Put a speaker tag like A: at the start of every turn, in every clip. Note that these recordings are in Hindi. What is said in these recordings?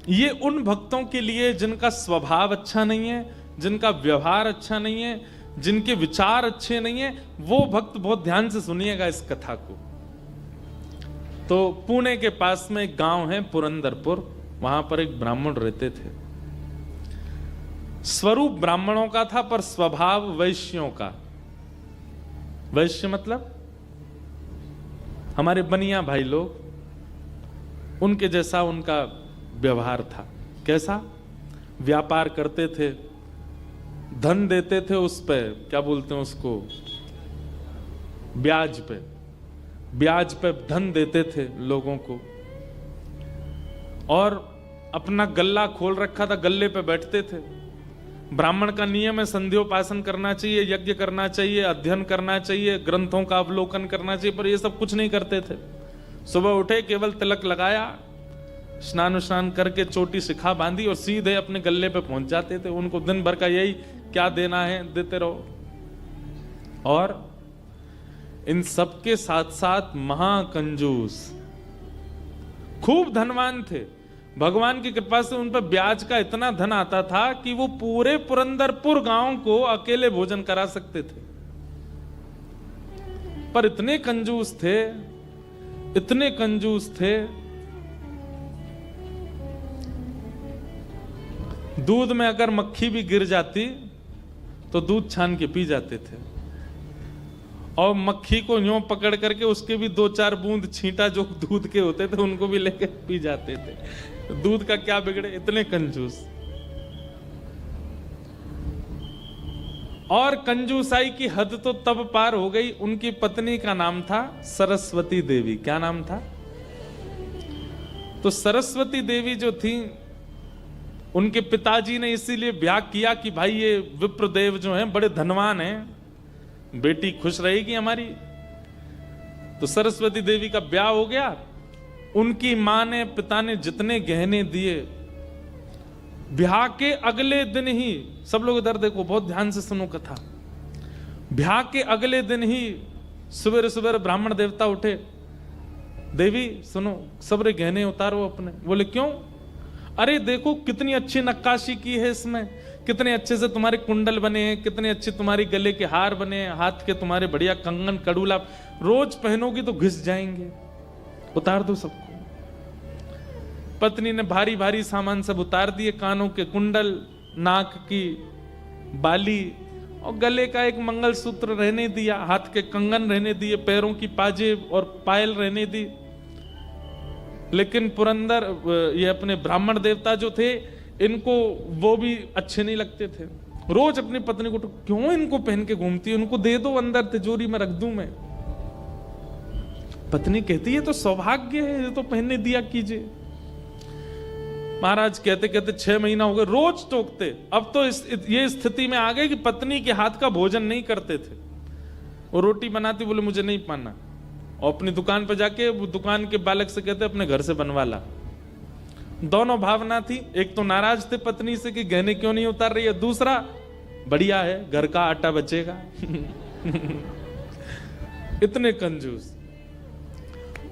A: ये उन भक्तों के लिए जिनका स्वभाव अच्छा नहीं है, जिनका व्यवहार अच्छा नहीं है, जिनके विचार अच्छे नहीं है, वो भक्त बहुत ध्यान से सुनिएगा इस कथा को। तो पुणे के पास में एक गांव है पुरंदरपुर, वहां पर एक ब्राह्मण रहते थे। स्वरूप ब्राह्मणों का था पर स्वभाव वैश्यों का। वैश्य मतलब हमारे बनिया भाई लोग, उनके जैसा उनका व्यवहार था। कैसा? व्यापार करते थे, धन देते थे, उस पे क्या बोलते हैं उसको, ब्याज पे, ब्याज पे धन देते थे लोगों को। और अपना गल्ला खोल रखा था, गल्ले पे बैठते थे। ब्राह्मण का नियम है संध्योपासन करना चाहिए, यज्ञ करना चाहिए, अध्ययन करना चाहिए, ग्रंथों का अवलोकन करना चाहिए, पर ये सब कुछ नहीं करते थे। सुबह उठे, केवल तिलक लगाया, स्नान करके चोटी शिखा बांधी और सीधे अपने गल्ले पे पहुंच जाते थे। उनको दिन भर का यही, क्या देना है देते रहो। और इन सबके साथ साथ महाकंजूस, खूब धनवान थे। भगवान की कृपा से उन पर ब्याज का इतना धन आता था कि वो पूरे पुरंदरपुर गांव को अकेले भोजन करा सकते थे। पर इतने कंजूस थे, इतने कंजूस थे, दूध में अगर मक्खी भी गिर जाती तो दूध छान के पी जाते थे। और मक्खी को यूं पकड़ करके उसके भी 2-4 बूंद छींटा जो दूध के होते थे उनको भी लेकर पी जाते थे। दूध का क्या बिगड़े, इतने कंजूस। और कंजूसाई की हद तो तब पार हो गई, उनकी पत्नी का नाम था सरस्वती देवी। क्या नाम था? तो सरस्वती देवी जो थी, उनके पिताजी ने इसीलिए ब्याह किया कि भाई ये विप्रदेव जो हैं बड़े धनवान हैं, बेटी खुश रहेगी हमारी। तो सरस्वती देवी का ब्याह हो गया। उनकी मां ने, पिता ने जितने गहने दिए, ब्याह के अगले दिन ही, सब लोग इधर देखो, बहुत ध्यान से सुनो कथा। ब्याह के अगले दिन ही सुबह सुबह ब्राह्मण देवता उठे, देवी सुनो, सबरे गहने उतारो अपने। बोले क्यों? अरे देखो कितनी अच्छी नक्काशी की है इसमें, कितने अच्छे से तुम्हारे कुंडल बने हैं, कितने अच्छे तुम्हारे गले के हार बने हैं, हाथ के तुम्हारे बढ़िया कंगन कड़ूला, रोज पहनोगी तो घिस जाएंगे, उतार दो सबको। पत्नी ने भारी भारी सामान सब उतार दिए, कानों के कुंडल, नाक की बाली और गले का एक मंगलसूत्र रहने दिया, हाथ के कंगन रहने दिए, पैरों की पाजेब और पायल रहने दी। लेकिन पुरंदर, ये अपने ब्राह्मण देवता जो थे, इनको वो भी अच्छे नहीं लगते थे। रोज अपनी पत्नी को, तो क्यों इनको पहन के घूमती है, उनको दे दो, अंदर तिजोरी में रख दूं मैं। पत्नी कहती है तो सौभाग्य है, ये तो पहनने दिया कीजिए। महाराज कहते कहते 6 महीना हो गए, रोज टोकते। अब तो ये स्थिति में आ गए कि पत्नी के हाथ का भोजन नहीं करते थे। वो रोटी बनाती, बोले मुझे नहीं पाना, और अपनी दुकान पर जाके वो दुकान के बालक से कहते अपने घर से बनवा ला। दोनों भावना थी, एक तो नाराज थे पत्नी से कि गहने क्यों नहीं उतार रही है, दूसरा बढ़िया है घर का आटा बचेगा। इतने कंजूस।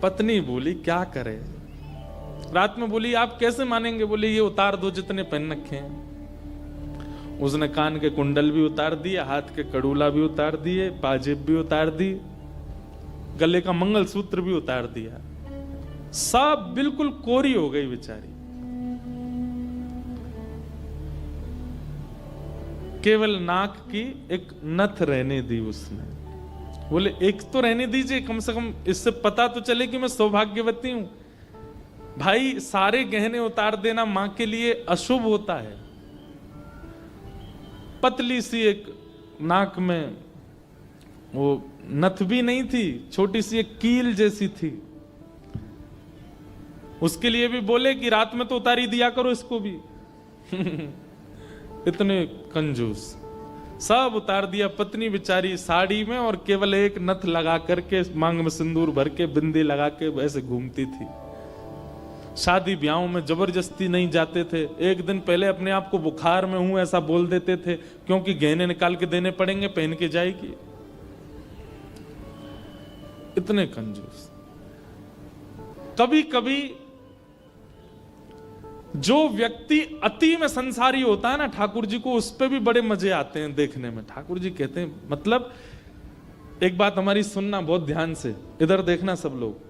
A: पत्नी बोली क्या करे, रात में बोली आप कैसे मानेंगे, बोले ये उतार दो जितने पहन रखे हैं। उसने कान के कुंडल भी उतार दिए, हाथ के कड़ूला भी उतार दिए, पाजेब भी उतार दी, गले का मंगलसूत्र भी उतार दिया। सब बिल्कुल कोरी हो गई बेचारी। केवल नाक की एक नथ रहने दी उसने। बोले एक तो रहने दीजिए, कम से कम इससे पता तो चले कि मैं सौभाग्यवती हूं। भाई सारे गहने उतार देना मां के लिए अशुभ होता है। पतली सी एक नाक में वो नथ भी नहीं थी, छोटी सी एक कील जैसी थी। उसके लिए भी बोले कि रात में तो उतारी दिया करो इसको भी। इतने कंजूस। सब उतार दिया। पत्नी बेचारी साड़ी में और केवल एक नथ लगा करके, मांग में सिंदूर भर के, बिंदी लगा के वैसे घूमती थी। शादी ब्याहों में जबरदस्ती नहीं जाते थे। एक दिन पहले अपने आप को बुखार में हूं ऐसा बोल देते थे, क्योंकि गहने निकाल के देने पड़ेंगे, पहन के जाएगी। इतने कंजूस। कभी कभी जो व्यक्ति अति में संसारी होता है ना, ठाकुर जी को उस पे भी बड़े मजे आते हैं देखने में। ठाकुर जी कहते हैं, मतलब एक बात हमारी सुनना बहुत ध्यान से, इधर देखना सब लोग।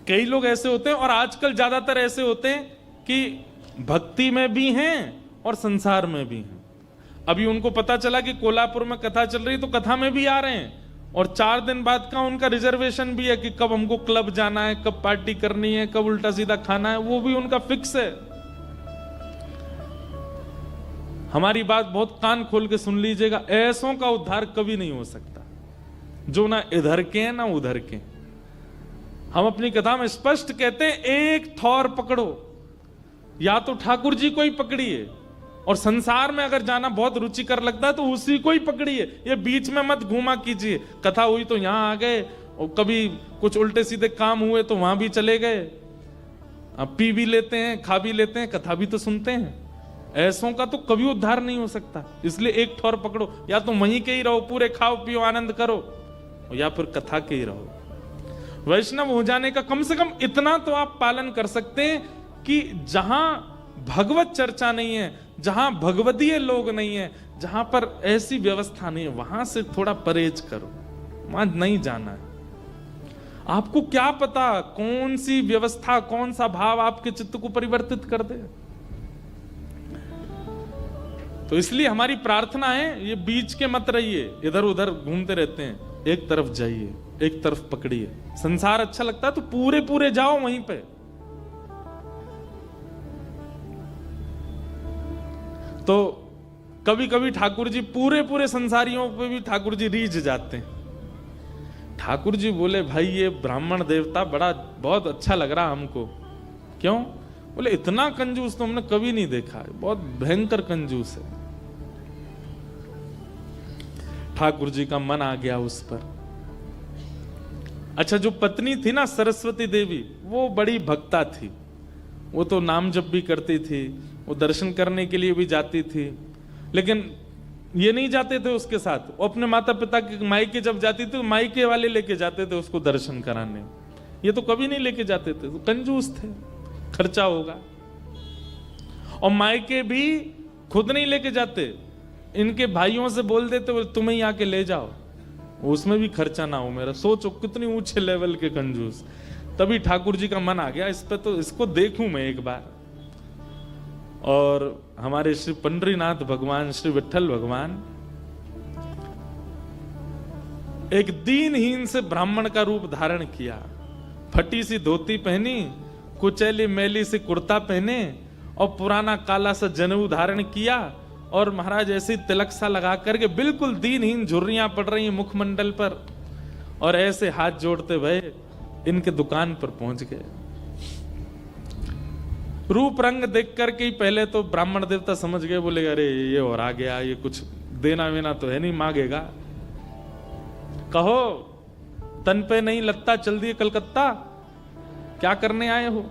A: कई लोग ऐसे होते हैं, और आजकल ज्यादातर ऐसे होते हैं कि भक्ति में भी हैं और संसार में भी हैं। अभी उनको पता चला कि कोल्हापुर में कथा चल रही, तो कथा में भी आ रहे हैं, और 4 दिन बाद का उनका रिजर्वेशन भी है कि कब हमको क्लब जाना है, कब पार्टी करनी है, कब उल्टा सीधा खाना है, वो भी उनका फिक्स है। हमारी बात बहुत कान खोल के सुन लीजिएगा, ऐसों का उद्धार कभी नहीं हो सकता जो ना इधर के हैं ना उधर के। हम अपनी कथा में स्पष्ट कहते हैं, एक ठौर पकड़ो, या तो ठाकुर जी को ही पकड़िए, और संसार में अगर जाना बहुत रुचिकर लगता है तो उसी को ही पकड़िए, ये बीच में मत घूमा कीजिए। कथा हुई तो यहां आ गए, और कभी कुछ उल्टे सीधे काम हुए तो वहां भी चले गए। अब पी भी लेते हैं, खा भी लेते हैं, कथा भी तो सुनते हैं। ऐसों का तो कभी उद्धार नहीं हो सकता। इसलिए एक ठौर पकड़ो, या तो वहीं के ही रहो, पूरे खाओ पियो आनंद करो, या फिर कथा के ही रहो। वैष्णव हो जाने का कम से कम इतना तो आप पालन कर सकते हैं कि जहां भगवत चर्चा नहीं है, जहां भगवदीय लोग नहीं है, जहां पर ऐसी व्यवस्था नहीं है, वहां से थोड़ा परहेज करो, वहां नहीं जाना है। आपको क्या पता कौन सी व्यवस्था, कौन सा भाव आपके चित्त को परिवर्तित कर दे। तो इसलिए हमारी प्रार्थना है, ये बीच के मत रहिए, इधर उधर घूमते रहते हैं, एक तरफ जाइए, एक तरफ पकड़िए। संसार अच्छा लगता है तो पूरे पूरे जाओ वहीं पे। तो कभी कभी ठाकुर जी पूरे पूरे संसारियों पे भी ठाकुर जी रीझ जाते हैं। ठाकुर जी बोले, भाई ये ब्राह्मण देवता बड़ा बहुत अच्छा लग रहा हमको। क्यों? बोले इतना कंजूस तो हमने कभी नहीं देखा है, बहुत भयंकर कंजूस है। ठाकुर जी का मन आ गया उस पर। अच्छा, जो पत्नी थी ना सरस्वती देवी, वो बड़ी भक्ता थी, वो तो नाम जप भी करती थी, वो दर्शन करने के लिए भी जाती थी, लेकिन ये नहीं जाते थे उसके साथ। वो अपने माता पिता के मायके जब जाती थी, मायके वाले लेके जाते थे उसको दर्शन कराने, ये तो कभी नहीं लेके जाते थे, तो कंजूस थे, खर्चा होगा। और मायके भी खुद नहीं लेके जाते, इनके भाइयों से बोल देते तुम्हें ही आके ले जाओ, उसमें भी खर्चा ना हो मेरा। सोचो कितनी ऊंचे लेवल के कंजूस। तभी ठाकुर जी का मन आ गया इस पे, तो इसको देखूं मैं एक बार। और हमारे श्री पंडरीनाथ भगवान, श्री विठल भगवान एक दीनहीन से ब्राह्मण का रूप धारण किया, फटी सी धोती पहनी, कुचैली मैली सी कुर्ता पहने, और पुराना काला सा जनेऊ धारण किया, और महाराज ऐसे तिलक सा लगा करके बिल्कुल दीनहीन, झुर्रियां पड़ रही हैं मुखमंडल पर, और ऐसे हाथ जोड़ते भय इनके दुकान पर पहुंच गए। रूप रंग देख करके ही पहले तो ब्राह्मण देवता समझ गए, बोले अरे ये और आ गया, ये कुछ देना वेना तो है नहीं, मांगेगा। कहो तन पे नहीं लगता, चल दिए कलकत्ता, क्या करने आए हो?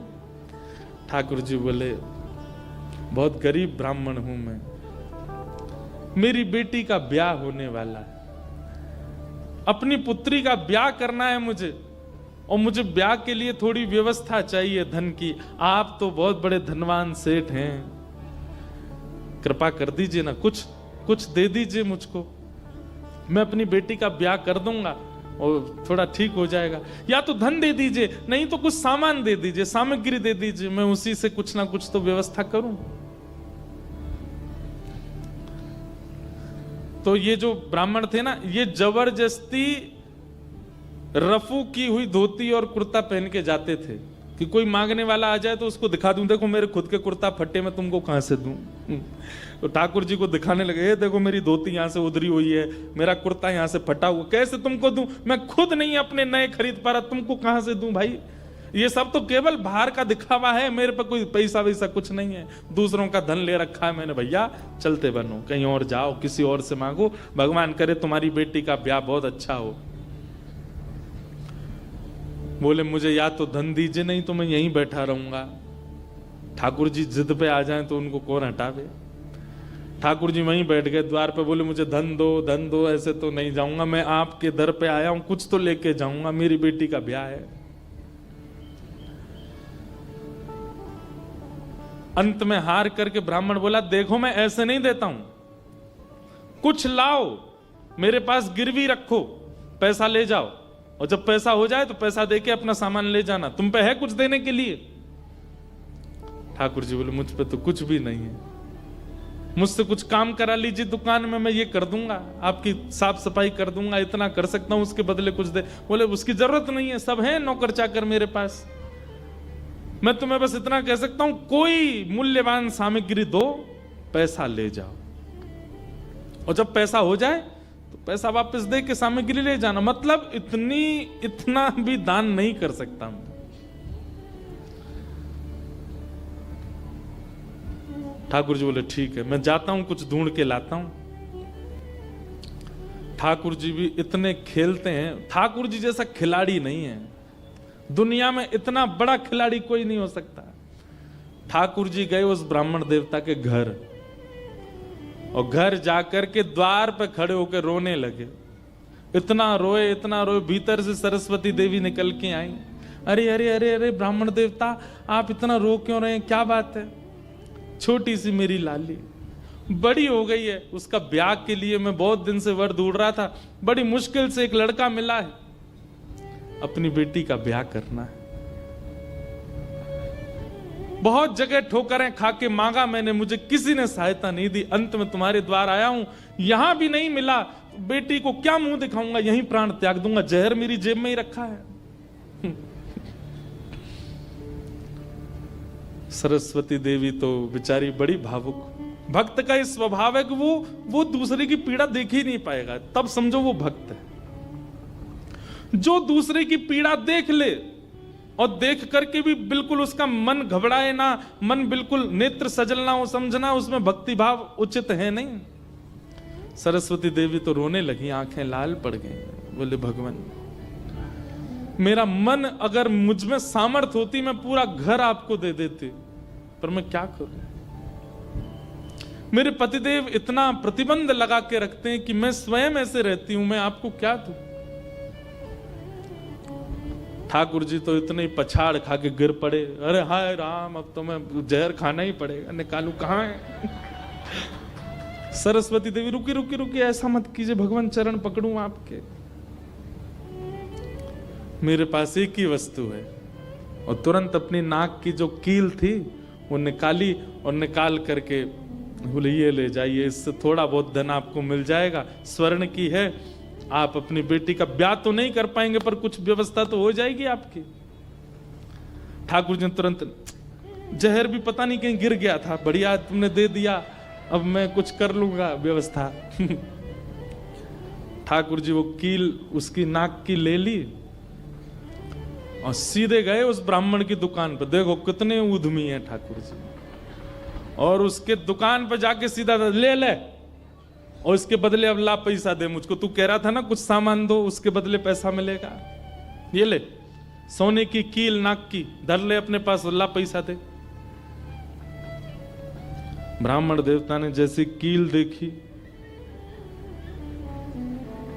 A: ठाकुर जी बोले बहुत गरीब ब्राह्मण हूं मैं, मेरी बेटी का ब्याह होने वाला है, अपनी पुत्री का ब्याह करना है मुझे, और मुझे ब्याह के लिए थोड़ी व्यवस्था चाहिए धन की। आप तो बहुत बड़े धनवान सेठ हैं, कृपा कर दीजिए ना, कुछ दे दीजिए मुझको, मैं अपनी बेटी का ब्याह कर दूंगा और थोड़ा ठीक हो जाएगा। या तो धन दे दीजिए, नहीं तो कुछ सामान दे दीजिए, सामग्री दे दीजिए, मैं उसी से कुछ ना कुछ तो व्यवस्था करूं। तो ये जो ब्राह्मण थे ना, ये जबरदस्ती रफू की हुई धोती और कुर्ता पहन के जाते थे कि कोई मांगने वाला आ जाए तो उसको दिखा दूं, देखो मेरे खुद के कुर्ता फटे, मैं तुमको कहां से दूं। तो ठाकुर जी को दिखाने लगे, देखो मेरी धोती यहां से उधरी हुई है, मेरा कुर्ता यहां से फटा हुआ, कैसे तुमको दूं, मैं खुद नहीं अपने नए खरीद पा रहा, तुमको कहां से दूं भाई। ये सब तो केवल बाहर का दिखावा है, मेरे पे कोई पैसा वैसा कुछ नहीं है, दूसरों का धन ले रखा है मैंने। भैया चलते बनो, कहीं और जाओ, किसी और से मांगो, भगवान करे तुम्हारी बेटी का ब्याह बहुत अच्छा हो। बोले मुझे या तो धन दीजिए, नहीं तो मैं यहीं बैठा रहूंगा। ठाकुर जी जिद पे आ जाएं तो उनको कौन हटावे। ठाकुर जी वहीं बैठ गए द्वार पे, बोले मुझे धन दो, ऐसे तो नहीं जाऊंगा, मैं आपके दर पे आया हूं, कुछ तो लेके जाऊंगा, मेरी बेटी का ब्याह है। अंत में हार करके ब्राह्मण बोला, देखो मैं ऐसे नहीं देता हूं, कुछ लाओ, मेरे पास गिरवी रखो, पैसा ले जाओ, और जब पैसा हो जाए तो पैसा देके अपना सामान ले जाना, तुम पे है कुछ देने के लिए? ठाकुर जी बोले, मुझ पे तो कुछ भी नहीं है, मुझसे कुछ काम करा लीजिए दुकान में, मैं ये कर दूंगा, आपकी साफ सफाई कर दूंगा, इतना कर सकता हूं, उसके बदले कुछ दे। बोले उसकी जरूरत नहीं है, सब है नौकर चाकर मेरे पास, मैं तुम्हें बस इतना कह सकता हूं, कोई मूल्यवान सामग्री दो, पैसा ले जाओ, और जब पैसा हो जाए तो पैसा वापस दे के सामग्री ले जाना। मतलब इतना भी दान नहीं कर सकता मैं। ठाकुर जी बोले, ठीक है, मैं जाता हूं, कुछ ढूंढ के लाता हूं। ठाकुर जी भी इतने खेलते हैं, ठाकुर जी जैसा खिलाड़ी नहीं है दुनिया में, इतना बड़ा खिलाड़ी कोई नहीं हो सकता। ठाकुर जी गए उस ब्राह्मण देवता के घर, और घर जाकर के द्वार पे खड़े होकर रोने लगे। इतना रोए, भीतर से सरस्वती देवी निकल के आई। अरे अरे अरे अरे ब्राह्मण देवता, आप इतना रो क्यों रहे हैं, क्या बात है? छोटी सी मेरी लाली बड़ी हो गई है, उसका ब्याह के लिए मैं बहुत दिन से वर ढूंढ रहा था, बड़ी मुश्किल से एक लड़का मिला है, अपनी बेटी का ब्याह करना है। बहुत जगह ठोकरें खा के मांगा मैंने, मुझे किसी ने सहायता नहीं दी, अंत में तुम्हारे द्वार आया हूं, यहां भी नहीं मिला, बेटी को क्या मुंह दिखाऊंगा, यहीं प्राण त्याग दूंगा, जहर मेरी जेब में ही रखा है। सरस्वती देवी तो बेचारी बड़ी भावुक, भक्त का इस स्वभाव है कि वो दूसरे की पीड़ा देख ही नहीं पाएगा, तब समझो वो भक्त है। जो दूसरे की पीड़ा देख ले और देख करके भी बिल्कुल उसका मन घबराए ना, मन बिल्कुल नेत्र सजल ना हो, समझना उसमें भक्ति भाव उचित है नहीं। सरस्वती देवी तो रोने लगी, आंखें लाल पड़ गई। बोले, भगवान मेरा मन अगर मुझ में सामर्थ्य होती मैं पूरा घर आपको दे देती, पर मैं क्या करूं? मेरे पतिदेव इतना प्रतिबंध लगा के रखते हैं कि मैं स्वयं ऐसे रहती हूं, मैं आपको क्या दूं? ठाकुर जी तो इतने ही पछाड़ खा के गिर पड़े। अरे हाय राम, अब तो मैं जहर खाना ही पड़ेगा, निकालू कहां है? सरस्वती देवी, रुकी रुकी रुकी, ऐसा मत कीजिए भगवान, चरण पकड़ूं आपके, मेरे पास एक ही वस्तु है। और तुरंत अपनी नाक की जो कील थी वो निकाली, और निकाल करके बोले, ये ले जाइए, इससे थोड़ा बहुत धन आपको मिल जाएगा, स्वर्ण की है, आप अपनी बेटी का ब्याह तो नहीं कर पाएंगे पर कुछ व्यवस्था तो हो जाएगी आपकी। ठाकुर जी ने तुरंत, जहर भी पता नहीं कहीं गिर गया था, बढ़िया तुमने दे दिया, अब मैं कुछ कर लूंगा व्यवस्था। ठाकुर जी वो कील उसकी नाक की ले ली और सीधे गए उस ब्राह्मण की दुकान पर। देखो कितने उद्यमी हैं ठाकुर जी, और उसके दुकान पर जाके सीधा ले ले, और इसके बदले अब ला पैसा दे मुझको, तू कह रहा था ना कुछ सामान दो, उसके बदले पैसा मिलेगा, ये ले सोने की कील नाक की, धर ले अपने पास, ला पैसा दे। ब्राह्मण देवता ने जैसी कील देखी,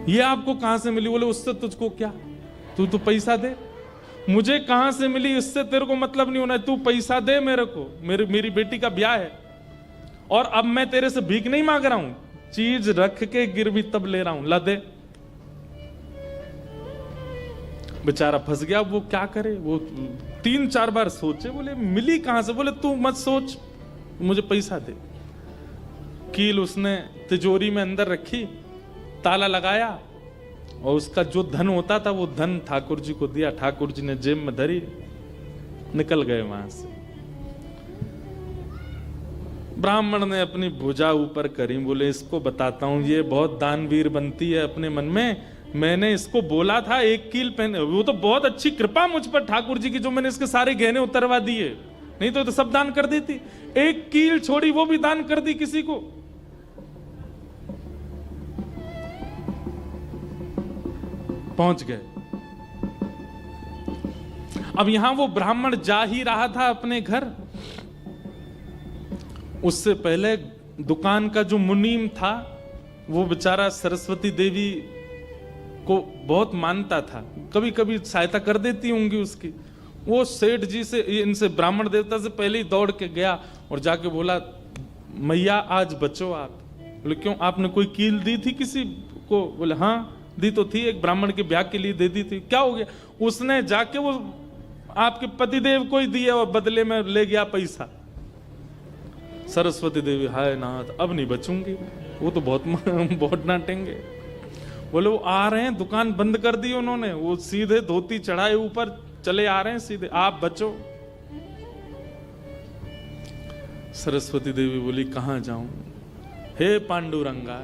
A: ये आपको कहां से मिली? बोले, उससे तुझको क्या, तू तो पैसा दे। मुझे कहां से मिली इससे तेरे को मतलब नहीं होना है, तू पैसा दे मेरे को, मेरी बेटी का ब्याह है, और अब मैं तेरे से भीख नहीं मांग रहा हूं, चीज रख के गिरवी तब ले रहा हूं, ला दे। बेचारा फंस गया, वो क्या करे, वो 3-4 बार सोचे, बोले मिली कहां से? बोले तू मत सोच, मुझे पैसा दे। कील उसने तिजोरी में अंदर रखी, ताला लगाया, और उसका जो धन होता था वो धन ठाकुर जी को दिया। ठाकुर जी ने जेब में धरी, निकल गए वहां से। ब्राह्मण ने अपनी भुजा ऊपर करी, बोले इसको बताता हूं, ये बहुत दानवीर बनती है अपने मन में, मैंने इसको बोला था एक कील पहने, वो तो बहुत अच्छी कृपा मुझ पर ठाकुर जी की, जो मैंने इसके सारे गहने उतरवा दिए, नहीं तो सब दान कर देती, एक कील छोड़ी वो भी दान कर दी किसी को। पहुंच गए। अब यहां वो ब्राह्मण जा ही रहा था अपने घर, उससे पहले दुकान का जो मुनीम था वो बेचारा सरस्वती देवी को बहुत मानता था, कभी कभी सहायता कर देती होंगी उसकी। वो सेठ जी से, इनसे ब्राह्मण देवता से पहले ही दौड़ के गया और जाके बोला, मैया आज बचो आप। बोले क्यों, आपने कोई कील दी थी किसी को? बोले हाँ दी तो थी, एक ब्राह्मण के ब्याह के लिए दे दी थी। क्या हो गया? उसने जाके वो आपके पतिदेव को ही दिया और बदले में ले गया पैसा। सरस्वती देवी, हाय नाथ अब नहीं बचूंगी, वो तो बहुत डांटेंगे। बोले वो आ रहे हैं, दुकान बंद कर दी उन्होंने, वो सीधे धोती चढ़ाए ऊपर चले आ रहे हैं सीधे, आप बचो। सरस्वती देवी बोली कहां जाऊं? हे पांडुरंगा,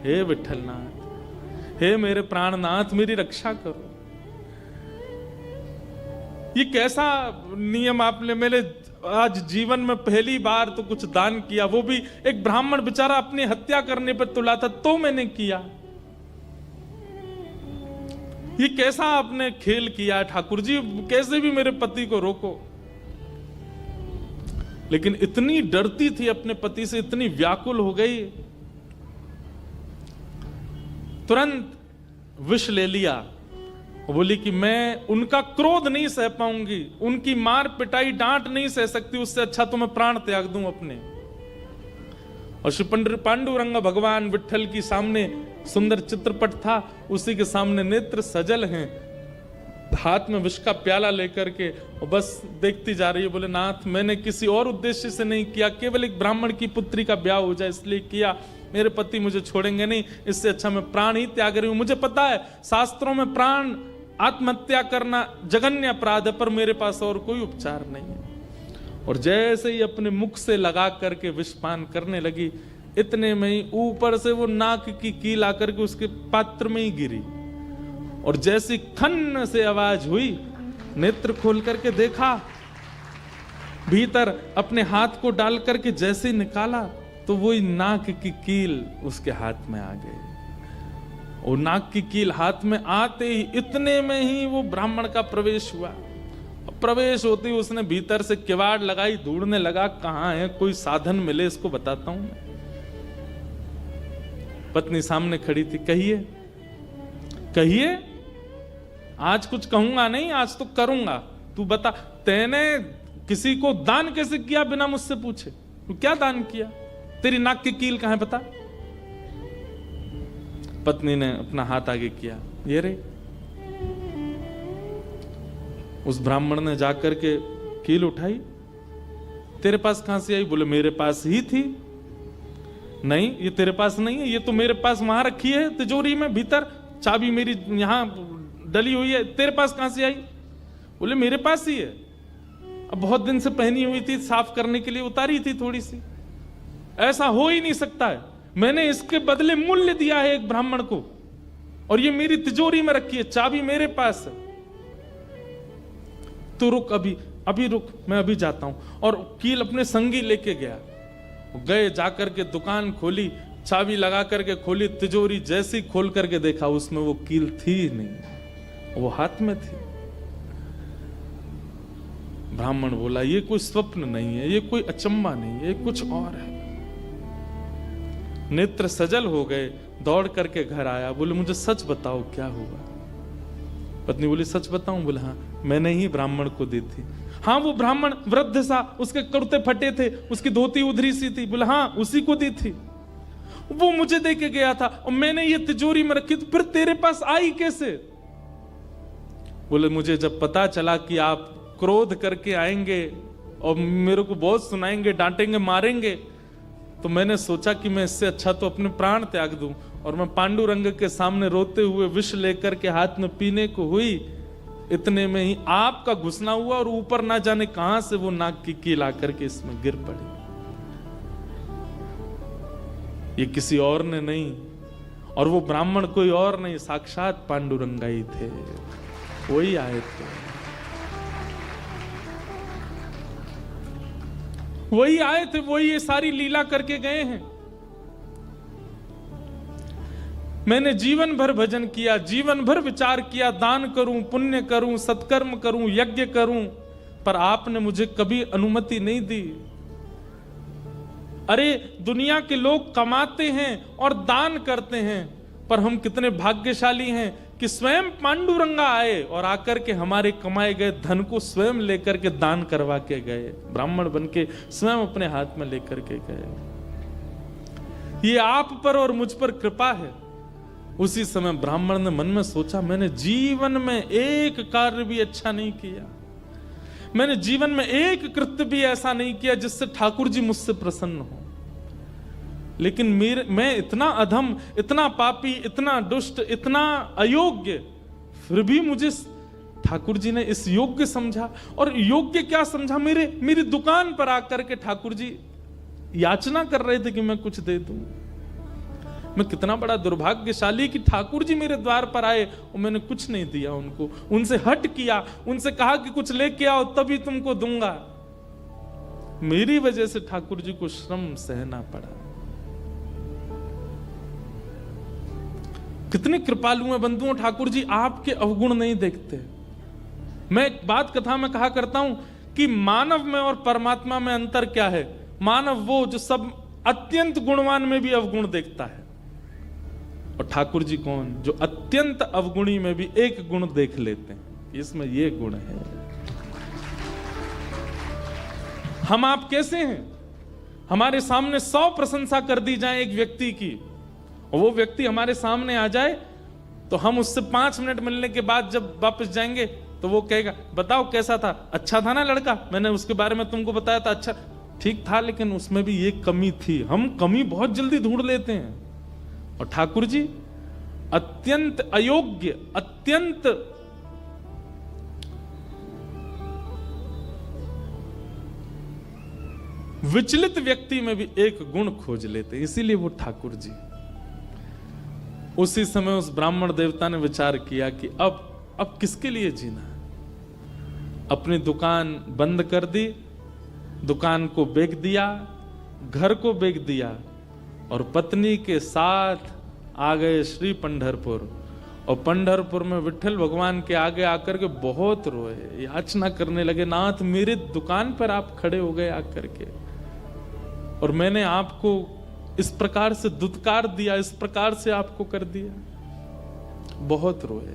A: हे विठलनाथ, हे मेरे प्राणनाथ, मेरी रक्षा करो। ये कैसा नियम आपने मेरे आज जीवन में पहली बार तो कुछ दान किया, वो भी एक ब्राह्मण बेचारा अपनी हत्या करने पर तुला था तो मैंने किया। ये कैसा आपने खेल किया ठाकुर जी, कैसे भी मेरे पति को रोको। लेकिन इतनी डरती थी अपने पति से, इतनी व्याकुल हो गई, तुरंत विष ले लिया। बोली कि मैं उनका क्रोध नहीं सह पाऊंगी, उनकी मार पिटाई डांट नहीं सह सकती, उससे अच्छा तो मैं प्राण त्याग दूं अपने। और श्री पांडुरंग भगवान विठल की सामने सुंदर चित्रपट था, उसी के सामने नेत्र सजल हैं, हाथ में विष का प्याला लेकर के, और बस देखती जा रही है। बोले नाथ मैंने किसी और उद्देश्य से नहीं किया, केवल एक ब्राह्मण की पुत्री का ब्याह हो जाए इसलिए किया, मेरे पति मुझे छोड़ेंगे नहीं, इससे अच्छा मैं प्राण ही त्याग रही हूं। मुझे पता है शास्त्रों में प्राण आत्महत्या करना जघन्य अपराध है, पर मेरे पास और कोई उपचार नहीं है। और जैसे ही अपने मुख से लगा करके विषपान करने लगी, इतने में ही ऊपर से वो नाक की कील आकर के उसके पात्र में ही गिरी, और जैसी खन्न से आवाज हुई, नेत्र खोल करके देखा, भीतर अपने हाथ को डाल करके जैसे निकाला तो वही नाक की कील उसके हाथ में आ गई। और नाक की कील हाथ में आते ही इतने में ही वो ब्राह्मण का प्रवेश हुआ। प्रवेश होते ही उसने भीतर से किवाड़ लगाई, ढूंढने लगा कहां है, कोई साधन मिले इसको बताता हूं मैं। पत्नी सामने खड़ी थी, कहिए कहिए, आज कुछ कहूंगा नहीं, आज तो करूंगा, तू बता तैने किसी को दान कैसे किया बिना मुझसे पूछे? तू क्या दान किया? तेरी नाक की कील कहां है बता। पत्नी ने अपना हाथ आगे किया, ये रे। उस ब्राह्मण ने जाकर के कील उठाई, तेरे पास कहां से आई? बोले मेरे पास ही थी। नहीं ये तेरे पास नहीं है, ये तो मेरे पास वहां रखी है तिजोरी में भीतर, चाबी मेरी यहां डली हुई है, तेरे पास कहां से आई? बोले मेरे पास ही है, अब बहुत दिन से पहनी हुई थी, साफ करने के लिए उतारी थी थोड़ी सी। ऐसा हो ही नहीं सकता है, मैंने इसके बदले मूल्य दिया है एक ब्राह्मण को, और ये मेरी तिजोरी में रखी है, चाबी मेरे पास है। तो रुक, अभी अभी रुक, मैं अभी जाता हूं। और कील अपने संगी लेके गया, गए, जाकर के दुकान खोली, चाबी लगा करके खोली, तिजोरी जैसी खोल करके देखा उसमें वो कील थी ही नहीं, वो हाथ में थी। ब्राह्मण बोला ये कोई स्वप्न नहीं है, ये कोई अचंबा नहीं है, ये कुछ और है। नेत्र सजल हो गए, दौड़ करके घर आया, बोले मुझे सच बताओ क्या हुआ। पत्नी बोली सच बताऊं? बोले हाँ, मैंने ही ब्राह्मण को दी थी। हाँ वो ब्राह्मण वृद्ध सा, उसके कुर्ते फटे थे, उसकी धोती उधरी सी थी। बोले हाँ उसी को दी थी, वो मुझे दे के गया था और मैंने ये तिजोरी में रखी, तो फिर तेरे पास आई कैसे? बोले मुझे जब पता चला कि आप क्रोध करके आएंगे और मेरे को बहुत सुनाएंगे, डांटेंगे, मारेंगे, तो मैंने सोचा कि मैं इससे अच्छा तो अपने प्राण त्याग दूं। और मैं पांडुरंग के सामने रोते हुए विष लेकर के हाथ में पीने को हुई, इतने में ही आपका घुसना हुआ और ऊपर ना जाने कहां से वो नाक की कील आकर के इसमें गिर पड़ी। ये किसी और ने नहीं, और वो ब्राह्मण कोई और नहीं, साक्षात पांडुरंगा ही थे, वही आए थे, वही आए थे, वही ये सारी लीला करके गए हैं। मैंने जीवन भर भजन किया, जीवन भर विचार किया, दान करूं, पुण्य करूं, सत्कर्म करूं, यज्ञ करूं, पर आपने मुझे कभी अनुमति नहीं दी। अरे दुनिया के लोग कमाते हैं और दान करते हैं, पर हम कितने भाग्यशाली हैं कि स्वयं पांडुरंगा आए और आकर के हमारे कमाए गए धन को स्वयं लेकर के दान करवा के गए, ब्राह्मण बन के स्वयं अपने हाथ में लेकर के गए। ये आप पर और मुझ पर कृपा है। उसी समय ब्राह्मण ने मन में सोचा, मैंने जीवन में एक कार्य भी अच्छा नहीं किया, मैंने जीवन में एक कृत्य भी ऐसा नहीं किया जिससे ठाकुर जी मुझसे प्रसन्न हो, लेकिन मैं इतना अधम, इतना पापी, इतना दुष्ट, इतना अयोग्य, फिर भी मुझे ठाकुर जी ने इस योग्य समझा। और योग्य क्या समझा, मेरी दुकान पर आकर के ठाकुर जी याचना कर रहे थे कि मैं कुछ दे दूं। मैं कितना बड़ा दुर्भाग्यशाली कि ठाकुर जी मेरे द्वार पर आए और मैंने कुछ नहीं दिया उनको, उनसे हट किया, उनसे कहा कि कुछ लेके आओ तभी तुमको दूंगा। मेरी वजह से ठाकुर जी को श्रम सहना पड़ा। कितने कृपालु हैं बंधुओं ठाकुर जी, आपके अवगुण नहीं देखते। मैं एक बात कथा में कहा करता हूं कि मानव में और परमात्मा में अंतर क्या है। मानव वो जो सब अत्यंत गुणवान में भी अवगुण देखता है, और ठाकुर जी कौन, जो अत्यंत अवगुणी में भी एक गुण देख लेते हैं, इसमें ये गुण है। हम आप कैसे हैं, हमारे सामने 100 प्रशंसा कर दी जाए एक व्यक्ति की, और वो व्यक्ति हमारे सामने आ जाए तो हम उससे 5 मिनट मिलने के बाद जब वापस जाएंगे तो वो कहेगा, बताओ कैसा था, अच्छा था ना लड़का, मैंने उसके बारे में तुमको बताया था, अच्छा ठीक था, लेकिन उसमें भी ये कमी थी। हम कमी बहुत जल्दी ढूंढ लेते हैं। और ठाकुर जी अत्यंत अयोग्य, अत्यंत विचलित व्यक्ति में भी एक गुण खोज लेते, इसीलिए वो ठाकुर जी। उसी समय उस ब्राह्मण देवता ने विचार किया कि अब किसके लिए जीना है। अपनी दुकान बंद कर दी, दुकान को बेच दिया, घर को बेच दिया, और पत्नी के साथ आ गए श्री पंढरपुर। और पंढरपुर में विठल भगवान के आगे आकर के बहुत रोए, याचना करने लगे, नाथ मेरे दुकान पर आप खड़े हो गए आकर के, और मैंने आपको इस प्रकार से दुत्कार दिया, इस प्रकार से आपको कर दिया। बहुत रोए।